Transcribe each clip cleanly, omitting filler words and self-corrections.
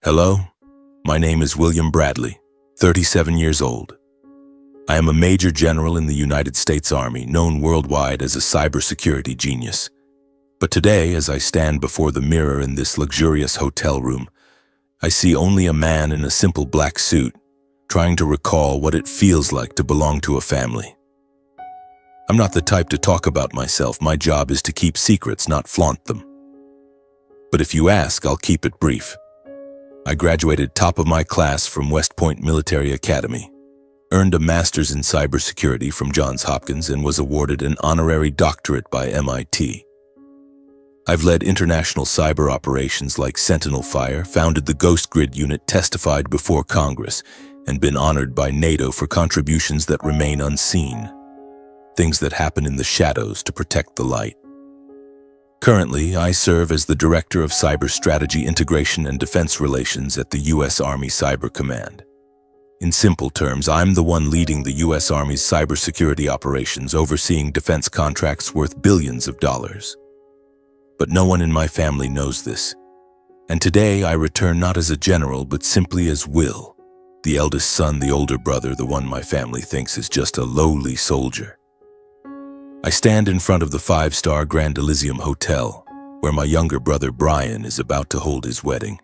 Hello, my name is William Bradley, 37 years old. I am a Major General in the United States Army, known worldwide as a cybersecurity genius. But today, as I stand before the mirror in this luxurious hotel room, I see only a man in a simple black suit, trying to recall what it feels like to belong to a family. I'm not the type to talk about myself. My job is to keep secrets, not flaunt them. But if you ask, I'll keep it brief. I graduated top of my class from West Point Military Academy, earned a master's in cybersecurity from Johns Hopkins, and was awarded an honorary doctorate by MIT. I've led international cyber operations like Sentinel Fire, founded the Ghost Grid unit, testified before Congress, and been honored by NATO for contributions that remain unseen, things that happen in the shadows to protect the light. Currently, I serve as the Director of Cyber Strategy, Integration, and Defense Relations at the U.S. Army Cyber Command. In simple terms, I'm the one leading the U.S. Army's cybersecurity operations, overseeing defense contracts worth billions of dollars. But no one in my family knows this. And today, I return not as a general, but simply as Will, the eldest son, the older brother, the one my family thinks is just a lowly soldier. I stand in front of the 5-star Grand Elysium Hotel, where my younger brother Brian is about to hold his wedding.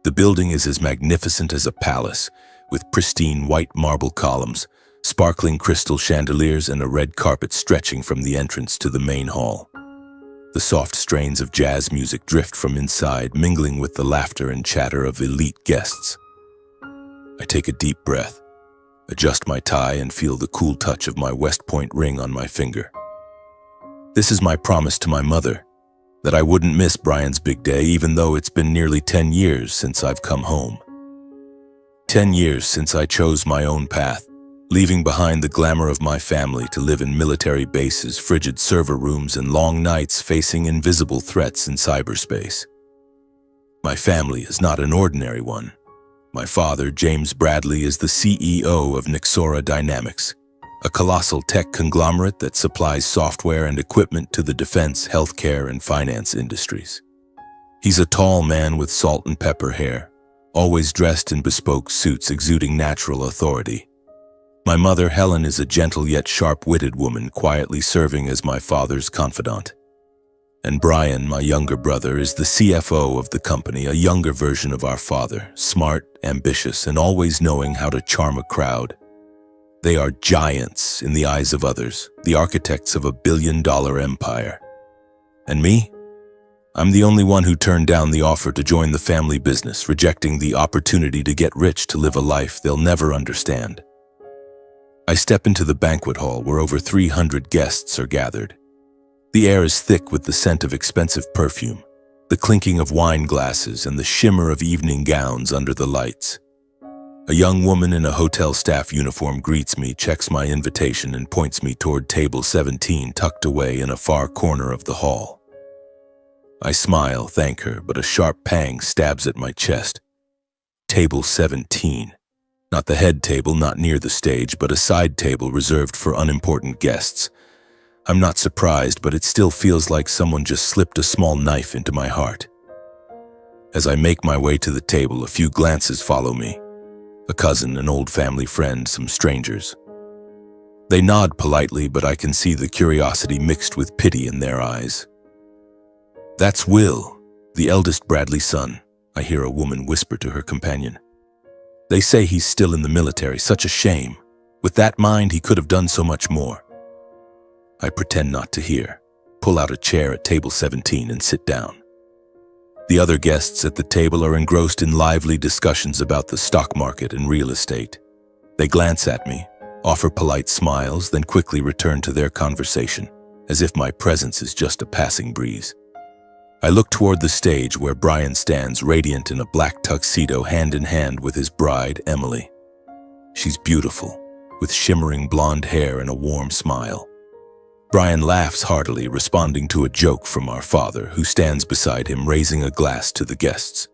The building is as magnificent as a palace, with pristine white marble columns, sparkling crystal chandeliers, and a red carpet stretching from the entrance to the main hall. The soft strains of jazz music drift from inside, mingling with the laughter and chatter of elite guests. I take a deep breath, adjust my tie, and feel the cool touch of my West Point ring on my finger. This is my promise to my mother, that I wouldn't miss Brian's big day, even though it's been nearly 10 years since I've come home. 10 years since I chose my own path, leaving behind the glamour of my family to live in military bases, frigid server rooms, and long nights facing invisible threats in cyberspace. My family is not an ordinary one. My father, James Bradley, is the CEO of Nexora Dynamics, a colossal tech conglomerate that supplies software and equipment to the defense, healthcare, and finance industries. He's a tall man with salt and pepper hair, always dressed in bespoke suits exuding natural authority. My mother, Helen, is a gentle yet sharp-witted woman, quietly serving as my father's confidant. And Brian, my younger brother, is the CFO of the company, a younger version of our father, smart, ambitious, and always knowing how to charm a crowd. They are giants in the eyes of others, the architects of a billion-dollar empire. And me? I'm the only one who turned down the offer to join the family business, rejecting the opportunity to get rich, to live a life they'll never understand. I step into the banquet hall where over 300 guests are gathered. The air is thick with the scent of expensive perfume, the clinking of wine glasses, and the shimmer of evening gowns under the lights. A young woman in a hotel staff uniform greets me, checks my invitation, and points me toward table 17, tucked away in a far corner of the hall. I smile, thank her, but a sharp pang stabs at my chest. Table 17. Not the head table, not near the stage, but a side table reserved for unimportant guests. I'm not surprised, but it still feels like someone just slipped a small knife into my heart. As I make my way to the table, a few glances follow me. A cousin, an old family friend, some strangers. They nod politely, but I can see the curiosity mixed with pity in their eyes. "That's Will, the eldest Bradley son," I hear a woman whisper to her companion. "They say he's still in the military. Such a shame. With that mind, he could have done so much more." I pretend not to hear, pull out a chair at table 17 and sit down. The other guests at the table are engrossed in lively discussions about the stock market and real estate. They glance at me, offer polite smiles, then quickly return to their conversation, as if my presence is just a passing breeze. I look toward the stage where Brian stands, radiant in a black tuxedo, hand in hand with his bride, Emily. She's beautiful, with shimmering blonde hair and a warm smile. Brian laughs heartily, responding to a joke from our father, who stands beside him, raising a glass to the guests.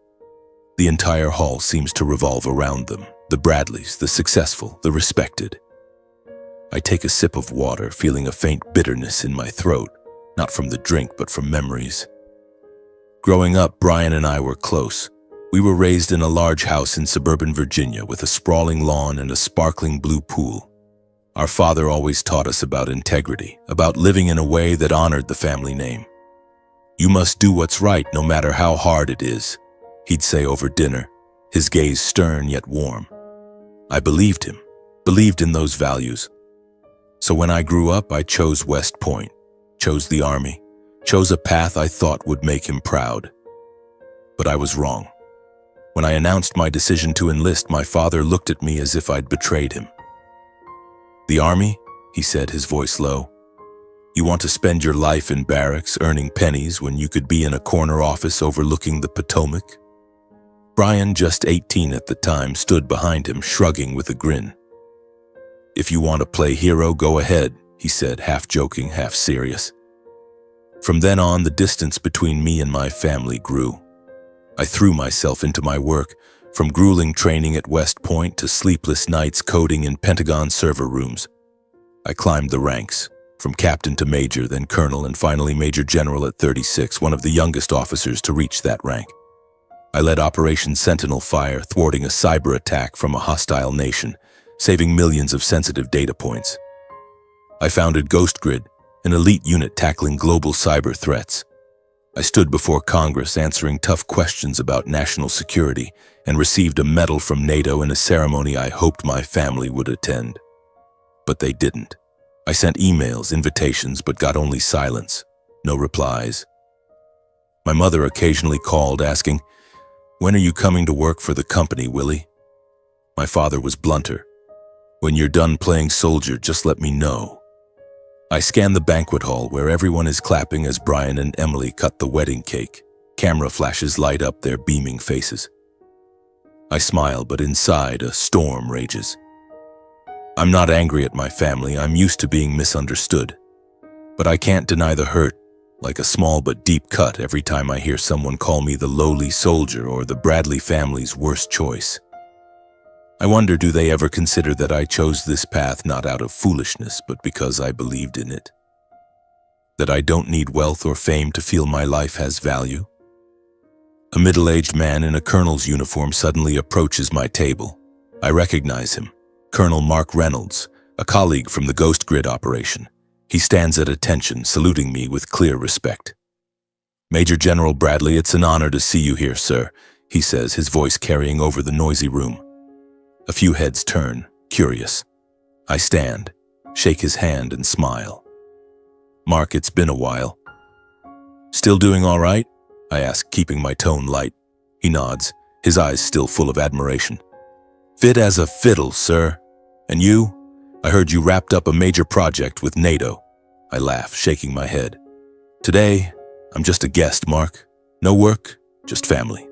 The entire hall seems to revolve around them, the Bradleys, the successful, the respected. I take a sip of water, feeling a faint bitterness in my throat, not from the drink but from memories. Growing up, Brian and I were close. We were raised in a large house in suburban Virginia with a sprawling lawn and a sparkling blue pool. Our father always taught us about integrity, about living in a way that honored the family name. "You must do what's right no matter how hard it is," he'd say over dinner, his gaze stern yet warm. I believed him, believed in those values. So when I grew up, I chose West Point, chose the Army, chose a path I thought would make him proud. But I was wrong. When I announced my decision to enlist, my father looked at me as if I'd betrayed him. "The Army?" he said, his voice low. "You want to spend your life in barracks earning pennies when you could be in a corner office overlooking the Potomac?" Brian, just 18 at the time, stood behind him, shrugging with a grin. "If you want to play hero, go ahead," he said, half joking, half serious. From then on, the distance between me and my family grew. I threw myself into my work, from grueling training at West Point to sleepless nights coding in Pentagon server rooms. I climbed the ranks, from captain to major, then colonel, and finally major general at 36, one of the youngest officers to reach that rank. I led Operation Sentinel Fire, thwarting a cyber attack from a hostile nation, saving millions of sensitive data points. I founded Ghost Grid, an elite unit tackling global cyber threats. I stood before Congress answering tough questions about national security and received a medal from NATO in a ceremony I hoped my family would attend. But they didn't. I sent emails, invitations, but got only silence, no replies. My mother occasionally called asking, "When are you coming to work for the company, Willie?" My father was blunter. "When you're done playing soldier, just let me know." I scanned the banquet hall where everyone is clapping as Brian and Emily cut the wedding cake. Camera flashes light up their beaming faces. I smile, but inside a storm rages. I'm not angry at my family, I'm used to being misunderstood. But I can't deny the hurt, like a small but deep cut every time I hear someone call me the lowly soldier or the Bradley family's worst choice. I wonder, do they ever consider that I chose this path not out of foolishness, but because I believed in it? That I don't need wealth or fame to feel my life has value? A middle-aged man in a colonel's uniform suddenly approaches my table. I recognize him, Colonel Mark Reynolds, a colleague from the Ghost Grid operation. He stands at attention, saluting me with clear respect. "Major General Bradley, it's an honor to see you here, sir," he says, his voice carrying over the noisy room. A few heads turn, curious. I stand, shake his hand, and smile. "Mark, it's been a while." "Still doing all right?" I ask, keeping my tone light. He nods, his eyes still full of admiration. "Fit as a fiddle, sir. And you? I heard you wrapped up a major project with NATO." I laugh, shaking my head. "Today, I'm just a guest, Mark. No work, just family."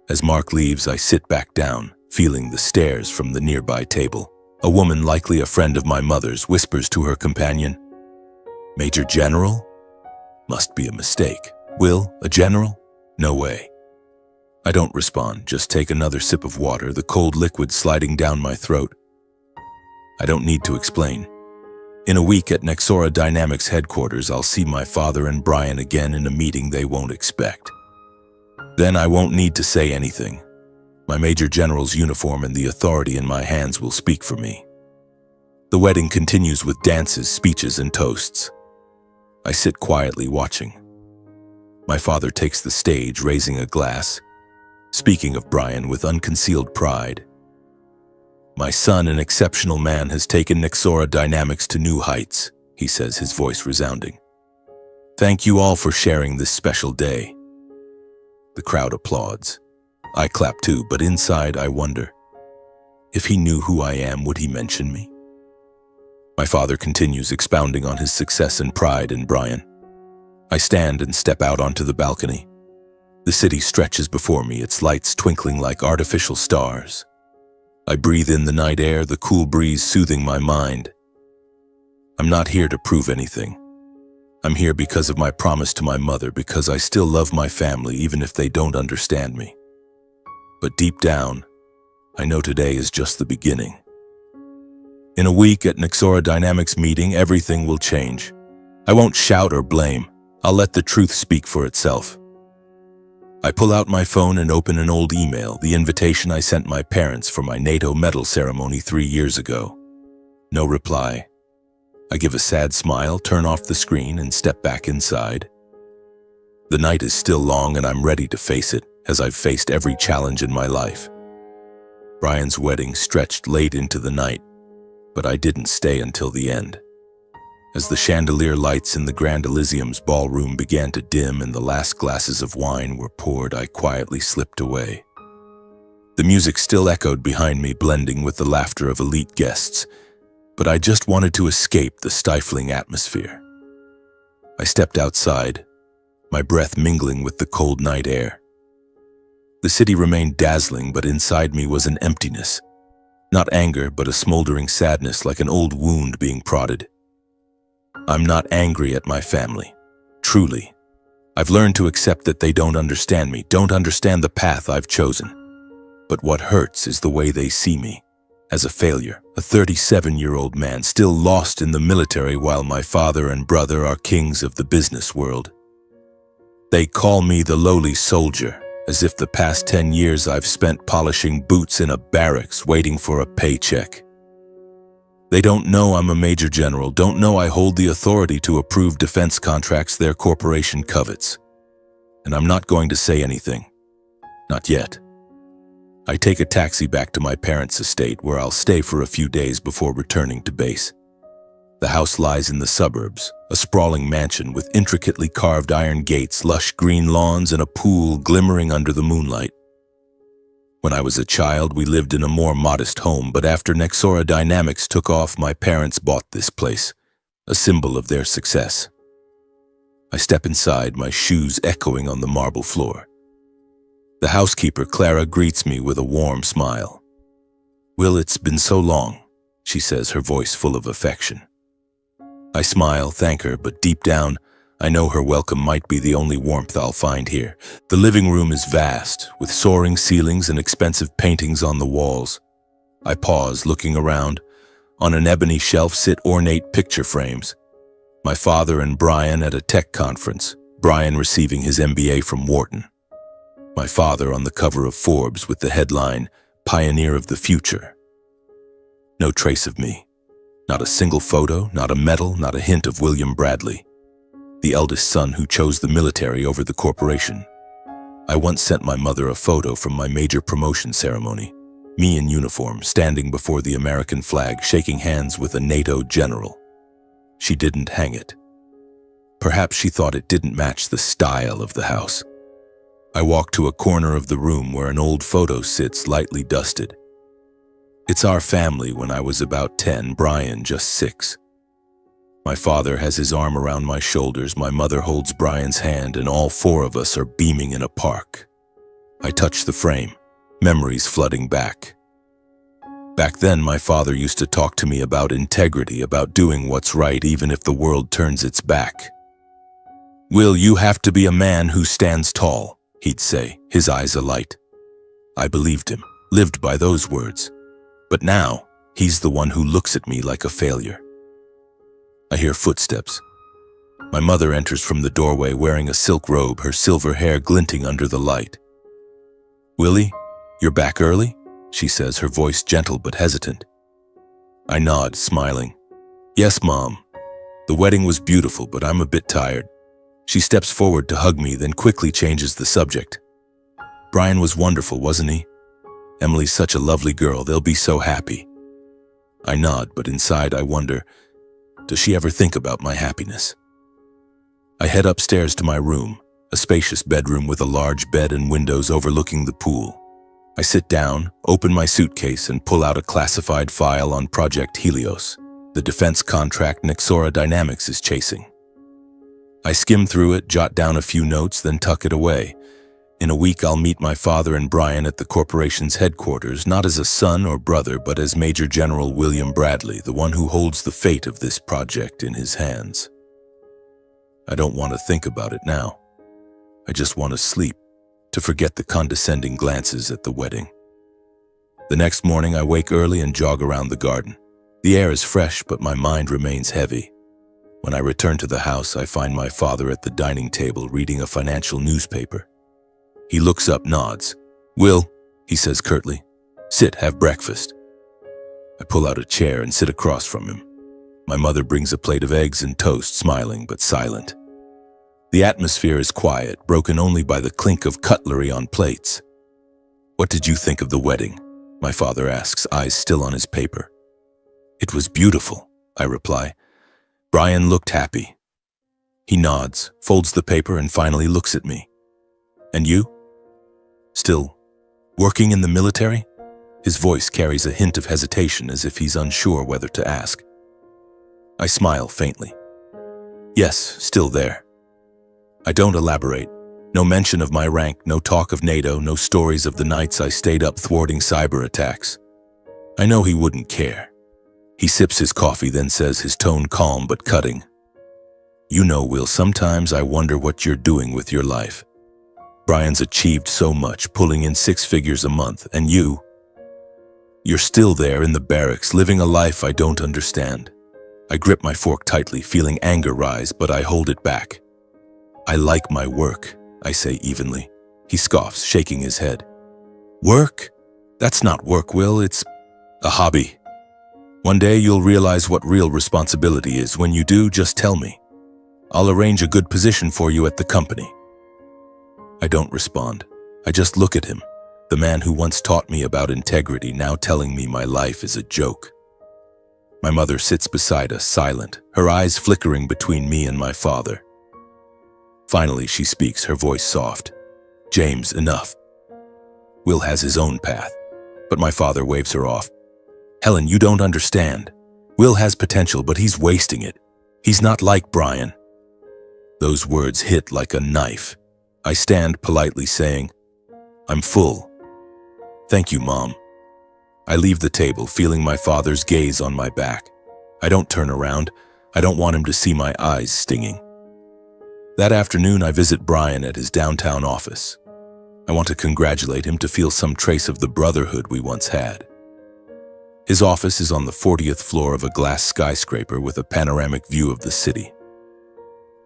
As Mark leaves, I sit back down, feeling the stares from the nearby table. A woman, likely a friend of my mother's, whispers to her companion, "Major General? Must be a mistake. Will, a general? No way." I don't respond, just take another sip of water, the cold liquid sliding down my throat. I don't need to explain. In a week at Nexora Dynamics headquarters, I'll see my father and Brian again in a meeting they won't expect. Then I won't need to say anything. My Major General's uniform and the authority in my hands will speak for me. The wedding continues with dances, speeches, and toasts. I sit quietly watching. My father takes the stage, raising a glass, speaking of Brian with unconcealed pride. "My son, an exceptional man, has taken Nexora Dynamics to new heights," he says, his voice resounding. "Thank you all for sharing this special day." The crowd applauds. I clap too, but inside I wonder, if he knew who I am, would he mention me? My father continues, expounding on his success and pride in Brian. I stand and step out onto the balcony. The city stretches before me, its lights twinkling like artificial stars. I breathe in the night air, the cool breeze soothing my mind. I'm not here to prove anything. I'm here because of my promise to my mother, because I still love my family even if they don't understand me. But deep down, I know today is just the beginning. In a week at Nexora Dynamics meeting, everything will change. I won't shout or blame. I'll let the truth speak for itself. I pull out my phone and open an old email, the invitation I sent my parents for my NATO medal ceremony 3 years ago. No reply. I give a sad smile, turn off the screen, and step back inside. The night is still long and I'm ready to face it, as I've faced every challenge in my life. Brian's wedding stretched late into the night, but I didn't stay until the end. As the chandelier lights in the Grand Elysium's ballroom began to dim and the last glasses of wine were poured, I quietly slipped away. The music still echoed behind me, blending with the laughter of elite guests, but I just wanted to escape the stifling atmosphere. I stepped outside, my breath mingling with the cold night air. The city remained dazzling, but inside me was an emptiness. Not anger, but a smoldering sadness, like an old wound being prodded. I'm not angry at my family. Truly. I've learned to accept that they don't understand me, don't understand the path I've chosen. But what hurts is the way they see me. As a failure, a 37-year-old man still lost in the military while my father and brother are kings of the business world. They call me the lowly soldier, as if the past 10 years I've spent polishing boots in a barracks waiting for a paycheck. They don't know I'm a major general, don't know I hold the authority to approve defense contracts their corporation covets. And I'm not going to say anything. Not yet. I take a taxi back to my parents' estate, where I'll stay for a few days before returning to base. The house lies in the suburbs, a sprawling mansion with intricately carved iron gates, lush green lawns, and a pool glimmering under the moonlight. When I was a child, we lived in a more modest home, but after Nexora Dynamics took off, my parents bought this place, a symbol of their success. I step inside, my shoes echoing on the marble floor. The housekeeper, Clara, greets me with a warm smile. "Will, it's been so long," she says, her voice full of affection. I smile, thank her, but deep down, I know her welcome might be the only warmth I'll find here. The living room is vast, with soaring ceilings and expensive paintings on the walls. I pause, looking around. On an ebony shelf sit ornate picture frames. My father and Brian at a tech conference, Brian receiving his MBA from Wharton. My father on the cover of Forbes with the headline, "Pioneer of the Future." No trace of me. Not a single photo, not a medal, not a hint of William Bradley, the eldest son who chose the military over the corporation. I once sent my mother a photo from my major promotion ceremony, me in uniform, standing before the American flag, shaking hands with a NATO general. She didn't hang it. Perhaps she thought it didn't match the style of the house. I walk to a corner of the room where an old photo sits, lightly dusted. It's our family when I was about 10, Brian just 6. My father has his arm around my shoulders, my mother holds Brian's hand, and all 4 of us are beaming in a park. I touch the frame, memories flooding back. Back then, my father used to talk to me about integrity, about doing what's right even if the world turns its back. "Will, you have to be a man who stands tall," he'd say, his eyes alight. I believed him, lived by those words. But now, he's the one who looks at me like a failure. I hear footsteps. My mother enters from the doorway wearing a silk robe, her silver hair glinting under the light. "Willie, you're back early?" she says, her voice gentle but hesitant. I nod, smiling. "Yes, Mom. The wedding was beautiful, but I'm a bit tired." She steps forward to hug me, then quickly changes the subject. "Brian was wonderful, wasn't he? Emily's such a lovely girl, they'll be so happy." I nod, but inside I wonder, does she ever think about my happiness? I head upstairs to my room, a spacious bedroom with a large bed and windows overlooking the pool. I sit down, open my suitcase, and pull out a classified file on Project Helios, the defense contract Nexora Dynamics is chasing. I skim through it, jot down a few notes, then tuck it away. In a week, I'll meet my father and Brian at the corporation's headquarters, not as a son or brother, but as Major General William Bradley, the one who holds the fate of this project in his hands. I don't want to think about it now. I just want to sleep, to forget the condescending glances at the wedding. The next morning, I wake early and jog around the garden. The air is fresh, but my mind remains heavy. When I return to the house, I find my father at the dining table reading a financial newspaper. He looks up, nods. "Will," he says curtly, "sit, have breakfast." I pull out a chair and sit across from him. My mother brings a plate of eggs and toast, smiling but silent. The atmosphere is quiet, broken only by the clink of cutlery on plates. "What did you think of the wedding?" my father asks, eyes still on his paper. "It was beautiful," I reply. Brian looked happy. He nods, folds the paper, and finally looks at me. "And you? Still working in the military?" His voice carries a hint of hesitation, as if he's unsure whether to ask. I smile faintly. "Yes, still there." I don't elaborate. No mention of my rank, no talk of NATO, no stories of the nights I stayed up thwarting cyber attacks. I know he wouldn't care. He sips his coffee, then says, his tone calm but cutting, "You know, Will, sometimes I wonder what you're doing with your life. Brian's achieved so much, pulling in 6 figures a month, and you're still there in the barracks, living a life I don't understand." I grip my fork tightly, feeling anger rise, but I hold it back. "I like my work," I say evenly. He scoffs, shaking his head. "Work? That's not work, Will. It's a hobby. One day you'll realize what real responsibility is. When you do, just tell me. I'll arrange a good position for you at the company." I don't respond. I just look at him, the man who once taught me about integrity, now telling me my life is a joke. My mother sits beside us, silent, her eyes flickering between me and my father. Finally, she speaks, her voice soft. "James, enough. Will has his own path." But my father waves her off. "Helen, you don't understand. Will has potential, but he's wasting it. He's not like Brian." Those words hit like a knife. I stand politely, saying, "I'm full. Thank you, Mom." I leave the table, feeling my father's gaze on my back. I don't turn around. I don't want him to see my eyes stinging. That afternoon, I visit Brian at his downtown office. I want to congratulate him, to feel some trace of the brotherhood we once had. His office is on the 40th floor of a glass skyscraper with a panoramic view of the city.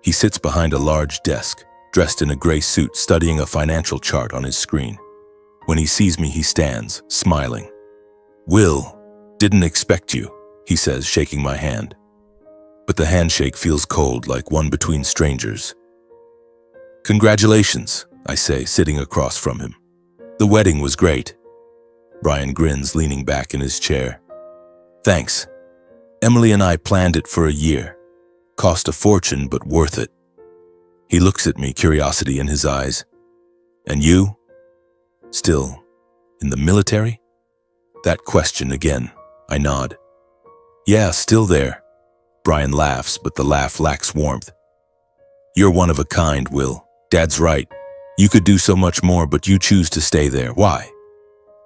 He sits behind a large desk, dressed in a gray suit, studying a financial chart on his screen. When he sees me, he stands, smiling. "Will, didn't expect you," he says, shaking my hand. But the handshake feels cold, like one between strangers. "Congratulations," I say, sitting across from him. "The wedding was great." Brian grins, leaning back in his chair. "Thanks. Emily and I planned it for a year. Cost a fortune, but worth it." He looks at me, curiosity in his eyes. "And you? Still in the military?" That question again. I nod. "Yeah, still there." Brian laughs, but the laugh lacks warmth. "You're one of a kind, Will. Dad's right. You could do so much more, but you choose to stay there. Why?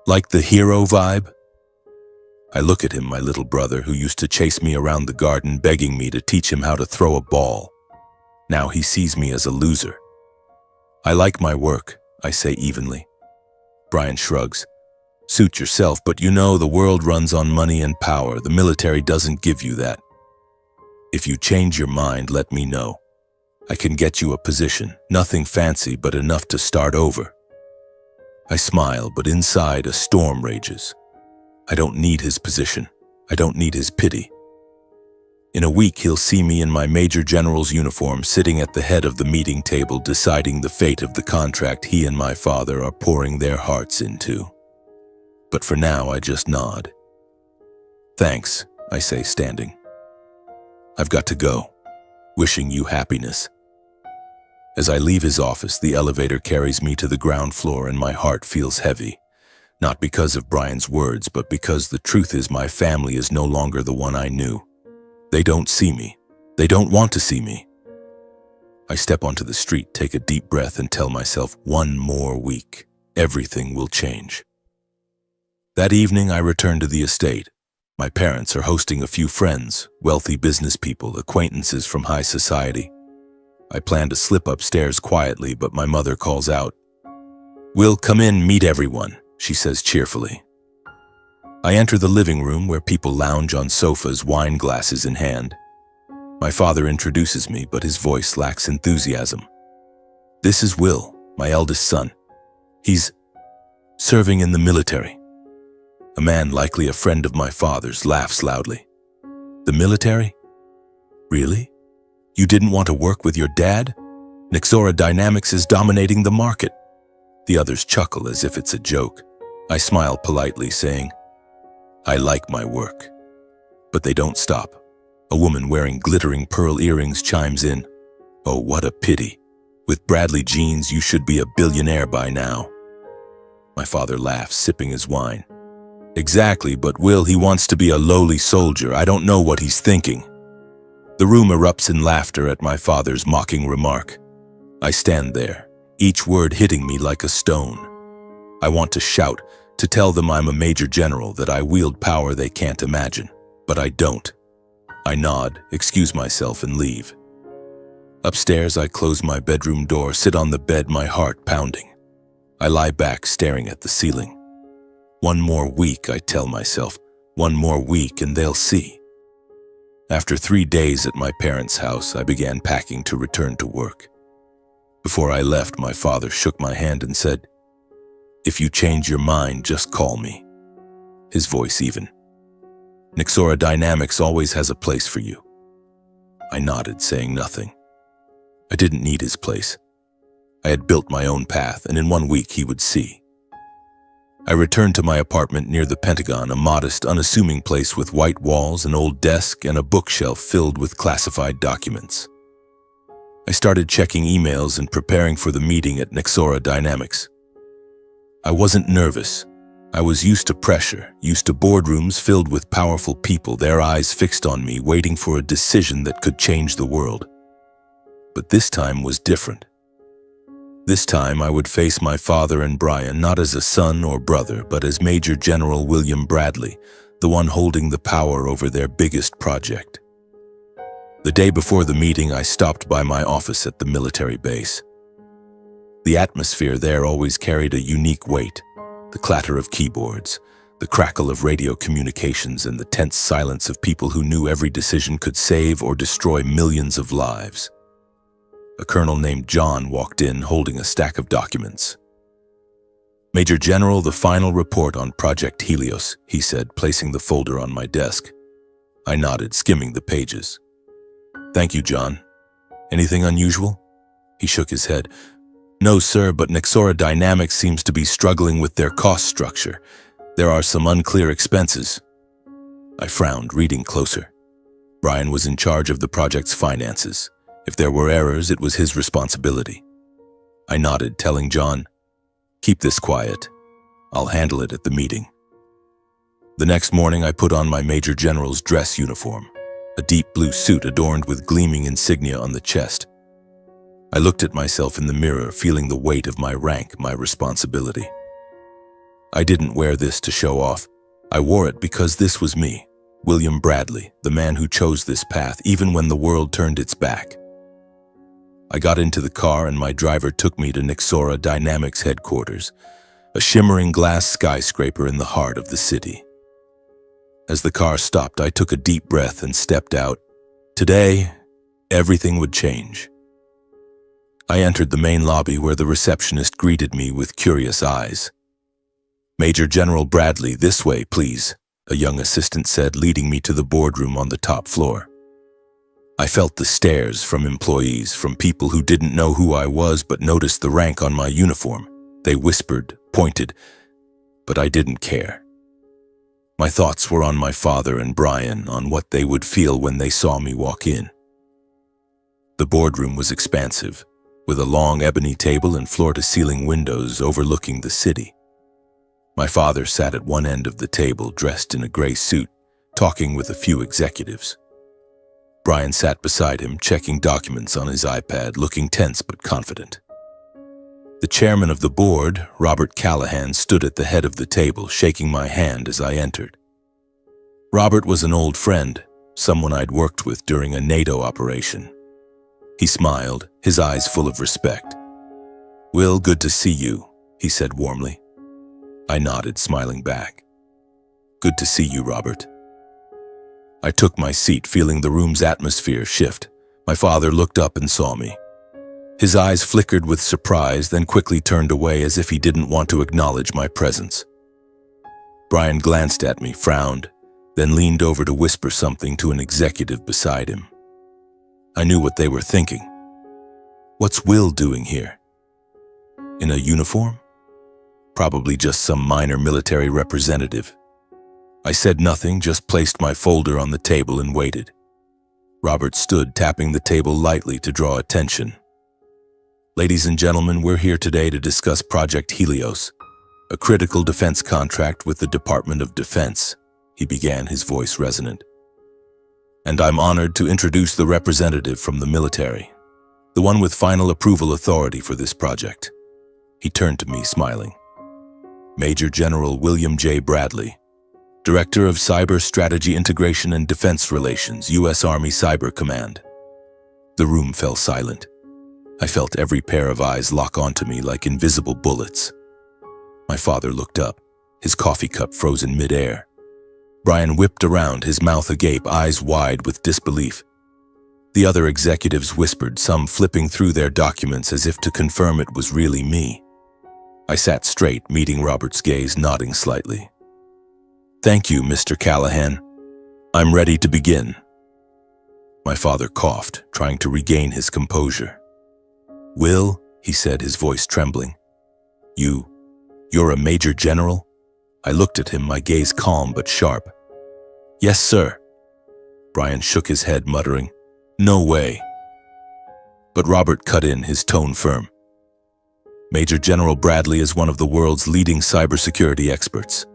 Like the hero vibe?" I look at him, my little brother, who used to chase me around the garden, begging me to teach him how to throw a ball. Now he sees me as a loser. "I like my work," I say evenly. Brian shrugs. "Suit yourself, but you know the world runs on money and power. The military doesn't give you that. If you change your mind, let me know. I can get you a position, nothing fancy, but enough to start over." I smile, but inside a storm rages. I don't need his position. I don't need his pity. In a week, he'll see me in my Major General's uniform, sitting at the head of the meeting table, deciding the fate of the contract he and my father are pouring their hearts into. But for now, I just nod. "Thanks," I say, standing. "I've got to go. Wishing you happiness." As I leave his office, the elevator carries me to the ground floor, and my heart feels heavy. Not because of Brian's words, but because the truth is my family is no longer the one I knew. They don't see me. They don't want to see me. I step onto the street, take a deep breath, and tell myself, one more week, everything will change. That evening, I return to the estate. My parents are hosting a few friends, wealthy business people, acquaintances from high society. I plan to slip upstairs quietly, but my mother calls out. "Will, come in, meet everyone," she says cheerfully. I enter the living room, where people lounge on sofas, wine glasses in hand. My father introduces me, but his voice lacks enthusiasm. "This is Will, my eldest son. He's serving in the military. A man, likely a friend of my father's, laughs loudly. The military? Really? You didn't want to work with your dad? Nexora Dynamics is dominating the market. The others chuckle as if it's a joke. I smile politely, saying, I like my work. But they don't stop. A woman wearing glittering pearl earrings chimes in. Oh, what a pity. With Bradley genes, you should be a billionaire by now. My father laughs, sipping his wine. Exactly, but Will, he wants to be a lowly soldier. I don't know what he's thinking. The room erupts in laughter at my father's mocking remark. I stand there, each word hitting me like a stone. I want to shout, to tell them I'm a major general, that I wield power they can't imagine. But I don't. I nod, excuse myself, and leave. Upstairs, I close my bedroom door, sit on the bed, my heart pounding. I lie back, staring at the ceiling. One more week, I tell myself. One more week and they'll see. After 3 days at my parents' house, I began packing to return to work. Before I left, my father shook my hand and said, If you change your mind, just call me. His voice even. Nexora Dynamics always has a place for you. I nodded, saying nothing. I didn't need his place. I had built my own path, and in 1 week he would see. I returned to my apartment near the Pentagon, a modest, unassuming place with white walls, an old desk, and a bookshelf filled with classified documents. I started checking emails and preparing for the meeting at Nexora Dynamics. I wasn't nervous. I was used to pressure, used to boardrooms filled with powerful people, their eyes fixed on me, waiting for a decision that could change the world. But this time was different. This time I would face my father and Brian not as a son or brother, but as Major General William Bradley, the one holding the power over their biggest project. The day before the meeting, I stopped by my office at the military base. The atmosphere there always carried a unique weight. The clatter of keyboards, the crackle of radio communications, and the tense silence of people who knew every decision could save or destroy millions of lives. A colonel named John walked in holding a stack of documents. Major General, the final report on Project Helios, he said, placing the folder on my desk. I nodded, skimming the pages. Thank you, John. Anything unusual? He shook his head. No, sir, but Nexora Dynamics seems to be struggling with their cost structure. There are some unclear expenses. I frowned, reading closer. Brian was in charge of the project's finances. If there were errors, it was his responsibility. I nodded, telling John, keep this quiet. I'll handle it at the meeting. The next morning, I put on my Major General's dress uniform, a deep blue suit adorned with gleaming insignia on the chest. I looked at myself in the mirror, feeling the weight of my rank, my responsibility. I didn't wear this to show off. I wore it because this was me, William Bradley, the man who chose this path even when the world turned its back. I got into the car and my driver took me to Nexora Dynamics headquarters, a shimmering glass skyscraper in the heart of the city. As the car stopped, I took a deep breath and stepped out. Today, everything would change. I entered the main lobby where the receptionist greeted me with curious eyes. Major General Bradley, this way, please, a young assistant said, leading me to the boardroom on the top floor. I felt the stares from employees, from people who didn't know who I was but noticed the rank on my uniform. They whispered, pointed, but I didn't care. My thoughts were on my father and Brian, on what they would feel when they saw me walk in. The boardroom was expansive, with a long ebony table and floor-to-ceiling windows overlooking the city. My father sat at one end of the table, dressed in a gray suit, talking with a few executives. Brian sat beside him, checking documents on his iPad, looking tense but confident. The chairman of the board, Robert Callahan, stood at the head of the table, shaking my hand as I entered. Robert was an old friend, someone I'd worked with during a NATO operation. He smiled, his eyes full of respect. "Will, good to see you," he said warmly. I nodded, smiling back. "Good to see you, Robert." I took my seat, feeling the room's atmosphere shift. My father looked up and saw me. His eyes flickered with surprise, then quickly turned away as if he didn't want to acknowledge my presence. Brian glanced at me, frowned, then leaned over to whisper something to an executive beside him. I knew what they were thinking. What's Will doing here? In a uniform? Probably just some minor military representative. I said nothing, just placed my folder on the table and waited. Robert stood, tapping the table lightly to draw attention. Ladies and gentlemen, we're here today to discuss Project Helios, a critical defense contract with the Department of Defense, he began, his voice resonant. And I'm honored to introduce the representative from the military, the one with final approval authority for this project. He turned to me, smiling. Major General William J. Bradley, Director of Cyber Strategy Integration and Defense Relations, U.S. Army Cyber Command. The room fell silent. I felt every pair of eyes lock onto me like invisible bullets. My father looked up, his coffee cup frozen mid-air. Brian whipped around, his mouth agape, eyes wide with disbelief. The other executives whispered, some flipping through their documents as if to confirm it was really me. I sat straight, meeting Robert's gaze, nodding slightly. Thank you, Mr. Callahan. I'm ready to begin. My father coughed, trying to regain his composure. Will, he said, his voice trembling. You're a major general? I looked at him, my gaze calm but sharp. Yes, sir. Brian shook his head, muttering, No way. But Robert cut in, his tone firm. Major General Bradley is one of the world's leading cybersecurity experts.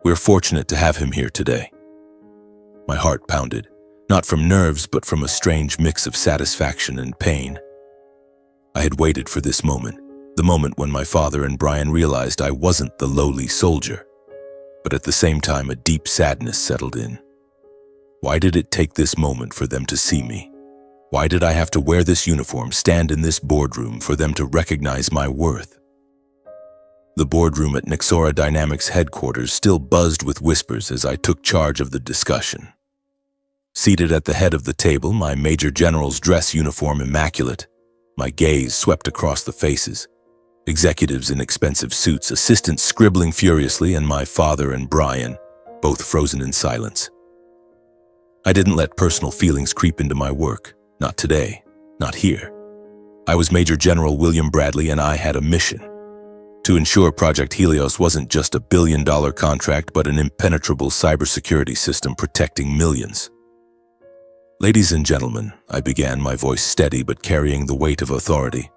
We're fortunate to have him here today. My heart pounded, not from nerves but from a strange mix of satisfaction and pain. I had waited for this moment, the moment when my father and Brian realized I wasn't the lowly soldier. But at the same time, a deep sadness settled in. Why did it take this moment for them to see me? Why did I have to wear this uniform, stand in this boardroom for them to recognize my worth? The boardroom at Nexora Dynamics headquarters still buzzed with whispers as I took charge of the discussion. Seated at the head of the table, my Major General's dress uniform immaculate, my gaze swept across the faces. Executives in expensive suits, assistants scribbling furiously, and my father and Brian, both frozen in silence. I didn't let personal feelings creep into my work. Not today. Not here. I was Major General William Bradley, and I had a mission. To ensure Project Helios wasn't just a billion-dollar contract, but an impenetrable cybersecurity system protecting millions. Ladies and gentlemen, I began, my voice steady but carrying the weight of authority.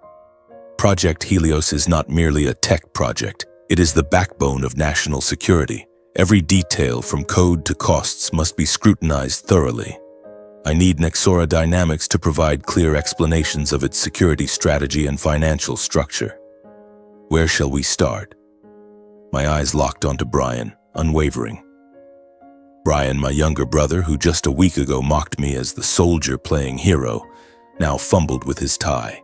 Project Helios is not merely a tech project. It is the backbone of national security. Every detail, from code to costs, must be scrutinized thoroughly. I need Nexora Dynamics to provide clear explanations of its security strategy and financial structure. Where shall we start? My eyes locked onto Brian, unwavering. Brian, my younger brother, who just a week ago mocked me as the soldier playing hero, now fumbled with his tie.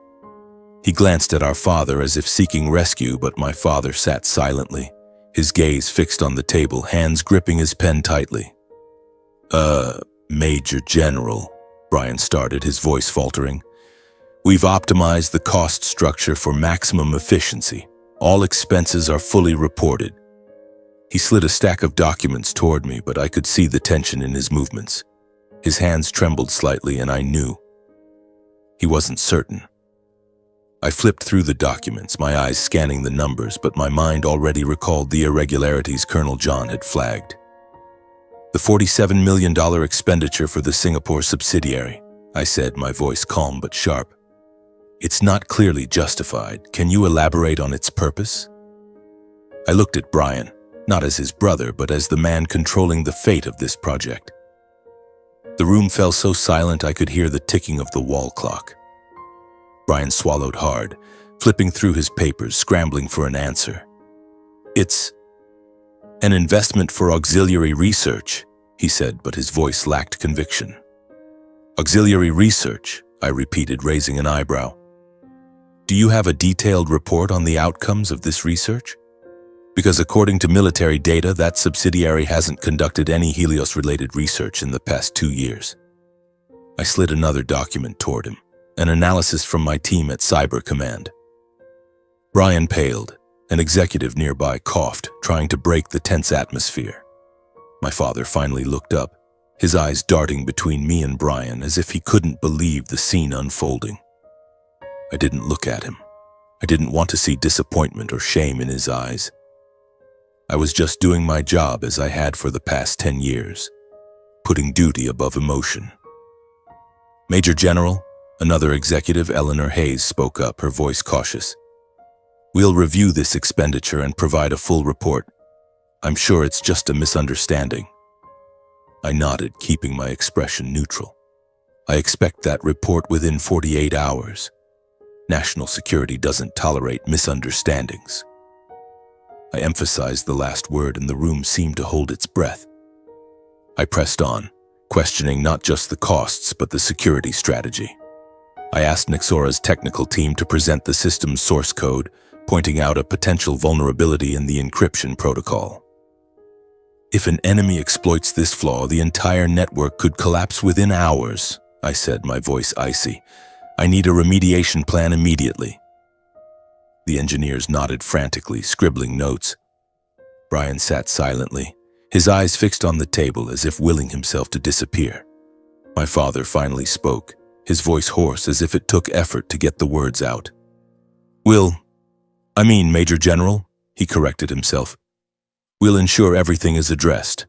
He glanced at our father as if seeking rescue, but my father sat silently, his gaze fixed on the table, hands gripping his pen tightly. Major General, Brian started, his voice faltering. We've optimized the cost structure for maximum efficiency. All expenses are fully reported. He slid a stack of documents toward me, but I could see the tension in his movements. His hands trembled slightly, and I knew. He wasn't certain. I flipped through the documents, my eyes scanning the numbers, but my mind already recalled the irregularities Colonel John had flagged. The $47 million expenditure for the Singapore subsidiary, I said, my voice calm but sharp. It's not clearly justified. Can you elaborate on its purpose? I looked at Brian, not as his brother, but as the man controlling the fate of this project. The room fell so silent I could hear the ticking of the wall clock. Brian swallowed hard, flipping through his papers, scrambling for an answer. It's an investment for auxiliary research, he said, but his voice lacked conviction. Auxiliary research, I repeated, raising an eyebrow. Do you have a detailed report on the outcomes of this research? Because according to military data, that subsidiary hasn't conducted any Helios-related research in the past 2 years. I slid another document toward him, An analysis from my team at Cyber Command. Brian paled. An executive nearby coughed, trying to break the tense atmosphere. My father finally looked up, his eyes darting between me and Brian as if he couldn't believe the scene unfolding. I didn't look at him. I didn't want to see disappointment or shame in his eyes. I was just doing my job as I had for the past 10 years, putting duty above emotion. Major General, another executive, Eleanor Hayes, spoke up, her voice cautious. We'll review this expenditure and provide a full report. I'm sure it's just a misunderstanding. I nodded, keeping my expression neutral. I expect that report within 48 hours. National security doesn't tolerate misunderstandings. I emphasized the last word and the room seemed to hold its breath. I pressed on, questioning not just the costs but the security strategy. I asked Nexora's technical team to present the system's source code, pointing out a potential vulnerability in the encryption protocol. If an enemy exploits this flaw, the entire network could collapse within hours, I said, my voice icy. I need a remediation plan immediately. The engineers nodded frantically, scribbling notes. Brian sat silently, his eyes fixed on the table as if willing himself to disappear. My father finally spoke, his voice hoarse as if it took effort to get the words out. Major General, he corrected himself. We'll ensure everything is addressed.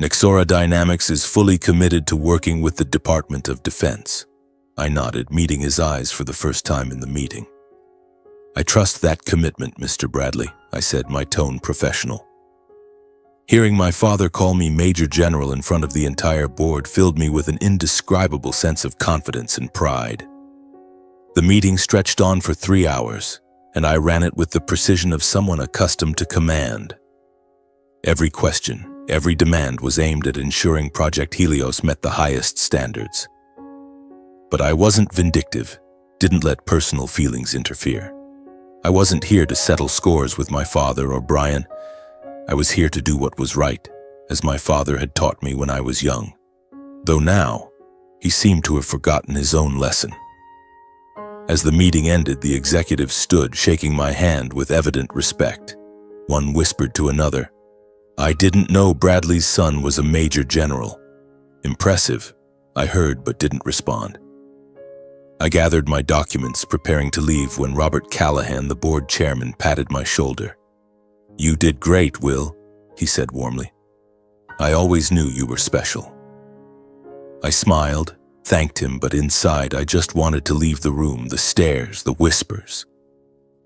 Nexora Dynamics is fully committed to working with the Department of Defense. I nodded, meeting his eyes for the first time in the meeting. I trust that commitment, Mr. Bradley, I said, my tone professional. Hearing my father call me Major General in front of the entire board filled me with an indescribable sense of confidence and pride. The meeting stretched on for 3 hours, and I ran it with the precision of someone accustomed to command. Every question, every demand was aimed at ensuring Project Helios met the highest standards. But I wasn't vindictive, didn't let personal feelings interfere. I wasn't here to settle scores with my father or Brian. I was here to do what was right, as my father had taught me when I was young. Though now, he seemed to have forgotten his own lesson. As the meeting ended, the executive stood, shaking my hand with evident respect. One whispered to another, I didn't know Bradley's son was a Major General. Impressive, I heard but didn't respond. I gathered my documents, preparing to leave when Robert Callahan, the board chairman, patted my shoulder. You did great, Will, he said warmly. I always knew you were special. I smiled, thanked him, but inside I just wanted to leave the room, the stares, the whispers.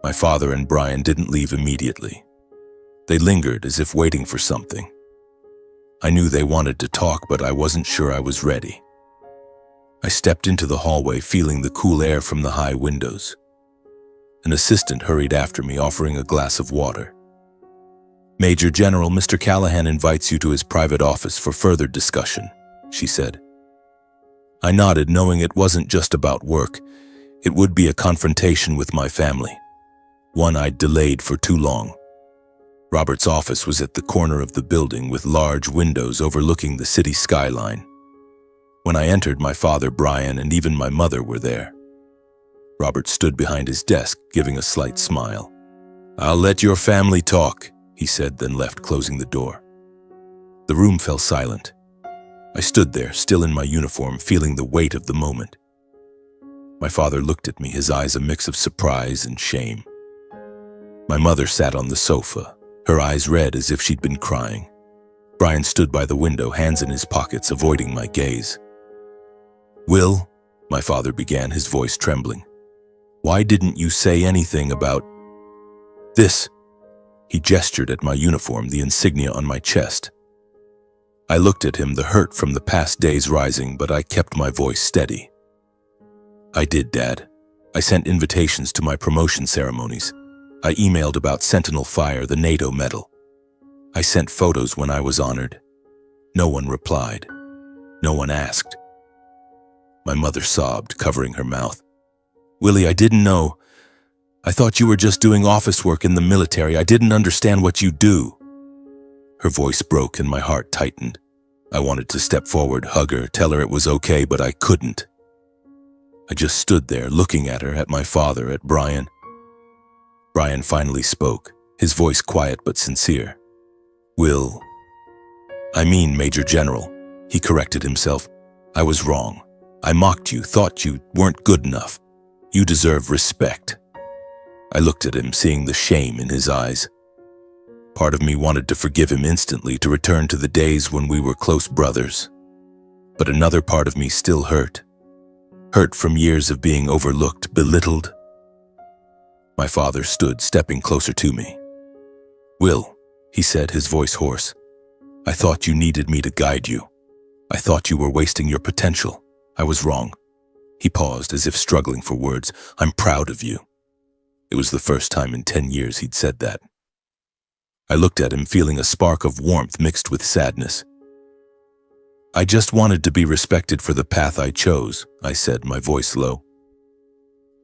My father and Brian didn't leave immediately. They lingered as if waiting for something. I knew they wanted to talk, but I wasn't sure I was ready. I stepped into the hallway, feeling the cool air from the high windows. An assistant hurried after me, offering a glass of water. Major General, Mr. Callahan invites you to his private office for further discussion, she said. I nodded, knowing it wasn't just about work. It would be a confrontation with my family, one I'd delayed for too long. Robert's office was at the corner of the building with large windows overlooking the city skyline. When I entered, my father, Brian, and even my mother were there. Robert stood behind his desk, giving a slight smile. I'll let your family talk, he said, then left, closing the door. The room fell silent. I stood there, still in my uniform, feeling the weight of the moment. My father looked at me, his eyes a mix of surprise and shame. My mother sat on the sofa, her eyes red as if she'd been crying. Brian stood by the window, hands in his pockets, avoiding my gaze. Will, my father began, his voice trembling. Why didn't you say anything about this? He gestured at my uniform, the insignia on my chest. I looked at him, the hurt from the past days rising, but I kept my voice steady. I did, Dad. I sent invitations to my promotion ceremonies. I emailed about Sentinel Fire, the NATO medal. I sent photos when I was honored. No one replied. No one asked. My mother sobbed, covering her mouth. Willie, I didn't know. I thought you were just doing office work in the military. I didn't understand what you do. Her voice broke and my heart tightened. I wanted to step forward, hug her, tell her it was okay, but I couldn't. I just stood there looking at her, at my father, at Brian. Brian finally spoke, his voice quiet but sincere. "Will, I mean Major General," he corrected himself. "I was wrong. I mocked you, thought you weren't good enough. You deserve respect." I looked at him, seeing the shame in his eyes. Part of me wanted to forgive him instantly, to return to the days when we were close brothers. But another part of me still hurt. Hurt from years of being overlooked, belittled. My father stood, stepping closer to me. "Will," he said, his voice hoarse, "I thought you needed me to guide you. I thought you were wasting your potential. I was wrong." He paused, as if struggling for words. "I'm proud of you." It was the first time in 10 years he'd said that. I looked at him, feeling a spark of warmth mixed with sadness. "I just wanted to be respected for the path I chose," I said, my voice low.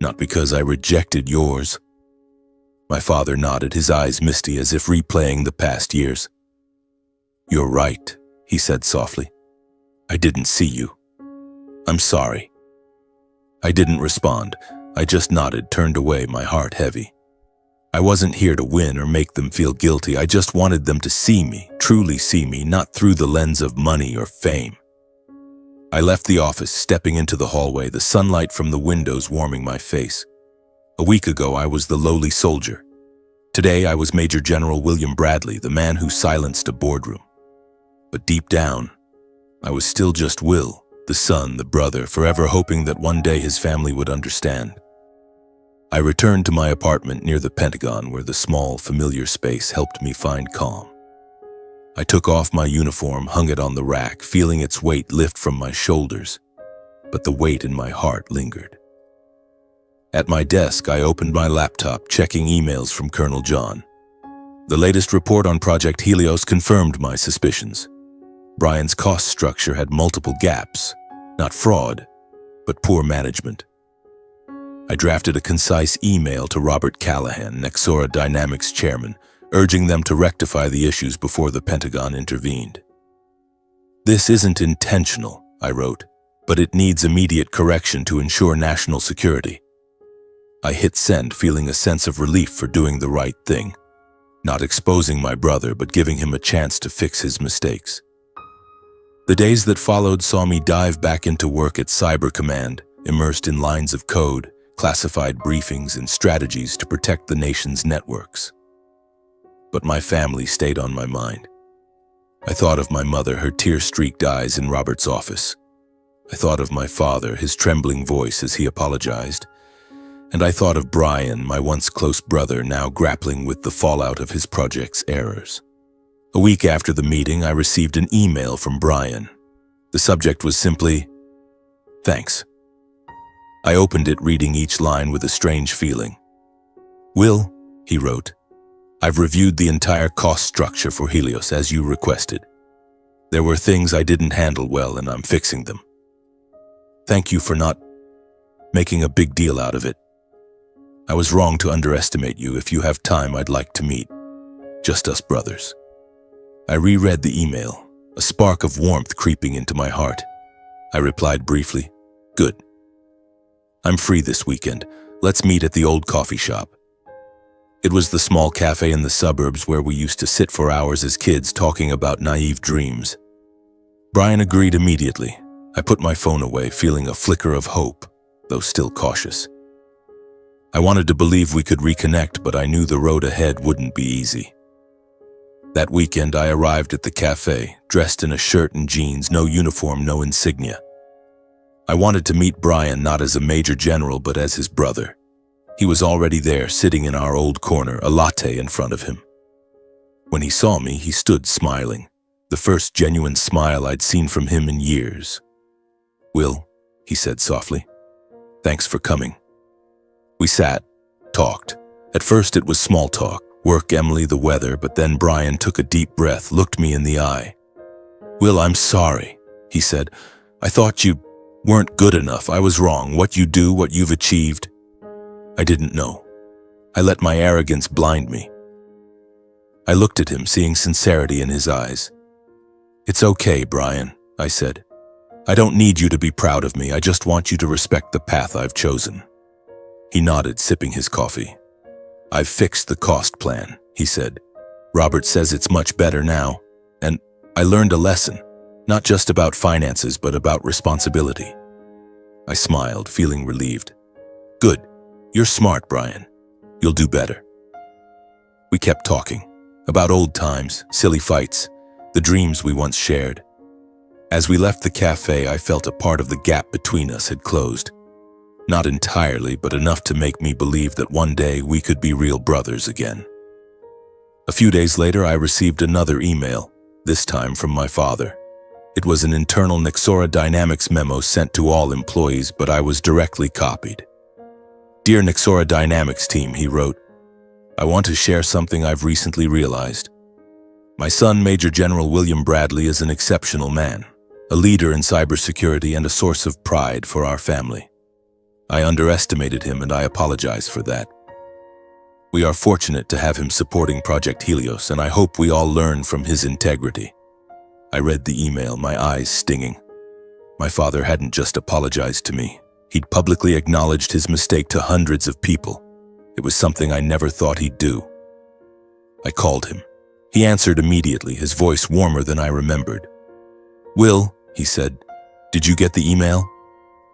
"Not because I rejected yours." My father nodded, his eyes misty as if replaying the past years. "You're right," he said softly. "I didn't see you. I'm sorry." I didn't respond. I just nodded, turned away, my heart heavy. I wasn't here to win or make them feel guilty. I just wanted them to see me, truly see me, not through the lens of money or fame. I left the office, stepping into the hallway, the sunlight from the windows warming my face. A week ago, I was the lowly soldier. Today, I was Major General William Bradley, the man who silenced a boardroom. But deep down, I was still just Will, the son, the brother, forever hoping that one day his family would understand. I returned to my apartment near the Pentagon, where the small, familiar space helped me find calm. I took off my uniform, hung it on the rack, feeling its weight lift from my shoulders, but the weight in my heart lingered. At my desk, I opened my laptop, checking emails from Colonel John. The latest report on Project Helios confirmed my suspicions. Brian's cost structure had multiple gaps, not fraud, but poor management. I drafted a concise email to Robert Callahan, Nexora Dynamics chairman, urging them to rectify the issues before the Pentagon intervened. "This isn't intentional," I wrote, "but it needs immediate correction to ensure national security." I hit send, feeling a sense of relief for doing the right thing, not exposing my brother, but giving him a chance to fix his mistakes. The days that followed saw me dive back into work at Cyber Command, immersed in lines of code, classified briefings, and strategies to protect the nation's networks. But my family stayed on my mind. I thought of my mother, her tear-streaked eyes in Robert's office. I thought of my father, his trembling voice as he apologized. And I thought of Brian, my once close brother, now grappling with the fallout of his project's errors. A week after the meeting, I received an email from Brian. The subject was simply, "Thanks." I opened it, reading each line with a strange feeling. "Will," he wrote, "I've reviewed the entire cost structure for Helios as you requested. There were things I didn't handle well, and I'm fixing them. Thank you for not making a big deal out of it. I was wrong to underestimate you. If you have time, I'd like to meet. Just us brothers." I reread the email, a spark of warmth creeping into my heart. I replied briefly, "Good. I'm free this weekend. Let's meet at the old coffee shop." It was the small cafe in the suburbs where we used to sit for hours as kids, talking about naive dreams. Brian agreed immediately. I put my phone away, feeling a flicker of hope, though still cautious. I wanted to believe we could reconnect, but I knew the road ahead wouldn't be easy. That weekend, I arrived at the cafe, dressed in a shirt and jeans, no uniform, no insignia. I wanted to meet Brian not as a major general, but as his brother. He was already there, sitting in our old corner, a latte in front of him. When he saw me, he stood smiling, the first genuine smile I'd seen from him in years. "Will," he said softly, "thanks for coming." We sat, talked. At first it was small talk, work, Emily, the weather, but then Brian took a deep breath, looked me in the eye. "Will, I'm sorry," he said. "I thought you weren't good enough. I was wrong. What you do, what you've achieved, I didn't know. I let my arrogance blind me." I looked at him, seeing sincerity in his eyes. "It's okay, Brian," I said. I don't need you to be proud of me, I just want you to respect the path I've chosen. He nodded, sipping his coffee. I've fixed the cost plan, he said. Robert says it's much better now, and I learned a lesson, not just about finances, but about responsibility. I smiled, feeling relieved. Good. You're smart, Brian. You'll do better. We kept talking about old times, silly fights, the dreams we once shared. As we left the cafe, I felt a part of the gap between us had closed. Not entirely, but enough to make me believe that one day we could be real brothers again. A few days later, I received another email, this time from my father. It was an internal Nexora Dynamics memo sent to all employees, but I was directly copied. Dear Nexora Dynamics team, he wrote, I want to share something I've recently realized. My son, Major General William Bradley, is an exceptional man, a leader in cybersecurity and a source of pride for our family. I underestimated him and I apologize for that. We are fortunate to have him supporting Project Helios, and I hope we all learn from his integrity. I read the email, my eyes stinging. My father hadn't just apologized to me. He'd publicly acknowledged his mistake to hundreds of people. It was something I never thought he'd do. I called him. He answered immediately, his voice warmer than I remembered. Will, he said, did you get the email?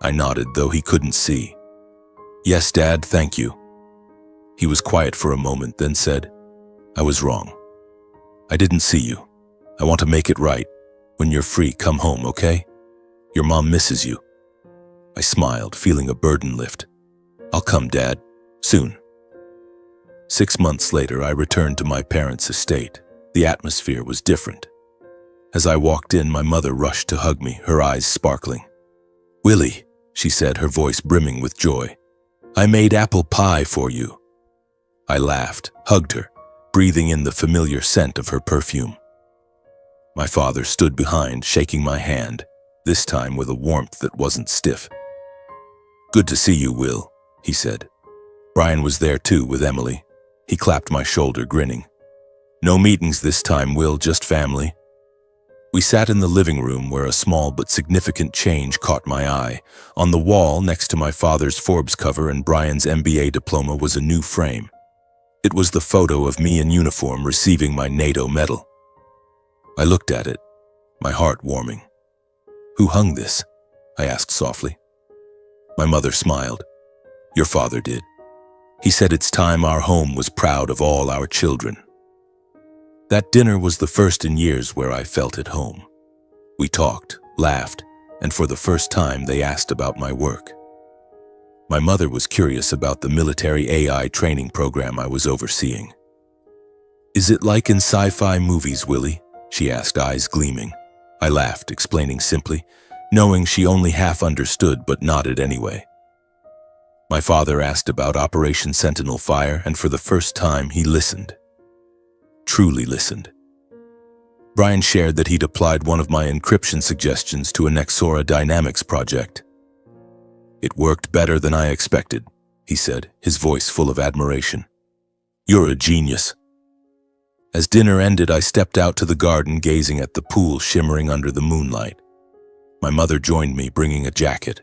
I nodded, though he couldn't see. Yes, Dad, thank you. He was quiet for a moment, then said, I was wrong. I didn't see you. I want to make it right. When you're free, come home, okay? Your mom misses you. I smiled, feeling a burden lift. I'll come, Dad. Soon. 6 months later, I returned to my parents' estate. The atmosphere was different. As I walked in, my mother rushed to hug me, her eyes sparkling. Willie, she said, her voice brimming with joy. I made apple pie for you. I laughed, hugged her, breathing in the familiar scent of her perfume. My father stood behind, shaking my hand, this time with a warmth that wasn't stiff. Good to see you, Will, he said. Brian was there too, with Emily. He clapped my shoulder, grinning. No meetings this time, Will, just family. We sat in the living room where a small but significant change caught my eye. On the wall, next to my father's Forbes cover and Brian's MBA diploma, was a new frame. It was the photo of me in uniform receiving my NATO medal. I looked at it, my heart warming. Who hung this? I asked softly. My mother smiled. Your father did. He said it's time our home was proud of all our children. That dinner was the first in years where I felt at home. We talked, laughed, and for the first time they asked about my work. My mother was curious about the military AI training program I was overseeing. Is it like in sci-fi movies, Willie? She asked, eyes gleaming. I laughed, explaining simply, knowing she only half understood but nodded anyway. My father asked about Operation Sentinel Fire, and for the first time he listened. Truly listened. Brian shared that he'd applied one of my encryption suggestions to a Nexora Dynamics project. It worked better than I expected, he said, his voice full of admiration. You're a genius. As dinner ended, I stepped out to the garden, gazing at the pool shimmering under the moonlight. My mother joined me, bringing a jacket.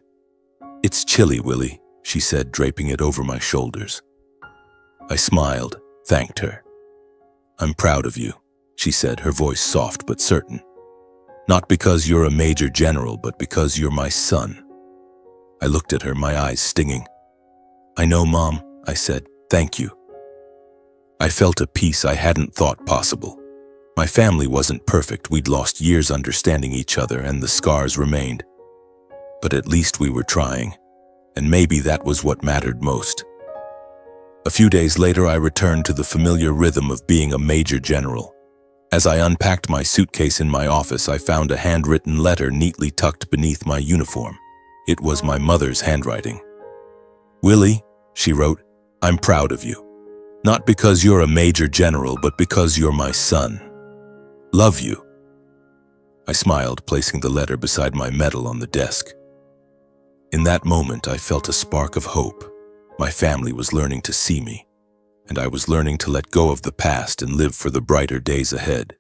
It's chilly, Willie, she said, draping it over my shoulders. I smiled, thanked her. I'm proud of you, she said, her voice soft but certain. Not because you're a major general, but because you're my son. I looked at her, my eyes stinging. I know, Mom, I said, thank you. I felt a peace I hadn't thought possible. My family wasn't perfect, we'd lost years understanding each other and the scars remained. But at least we were trying, and maybe that was what mattered most. A few days later, I returned to the familiar rhythm of being a major general. As I unpacked my suitcase in my office, I found a handwritten letter neatly tucked beneath my uniform. It was my mother's handwriting. Willie, she wrote, I'm proud of you. Not because you're a major general, but because you're my son. Love you. I smiled, placing the letter beside my medal on the desk. In that moment, I felt a spark of hope. My family was learning to see me, and I was learning to let go of the past and live for the brighter days ahead.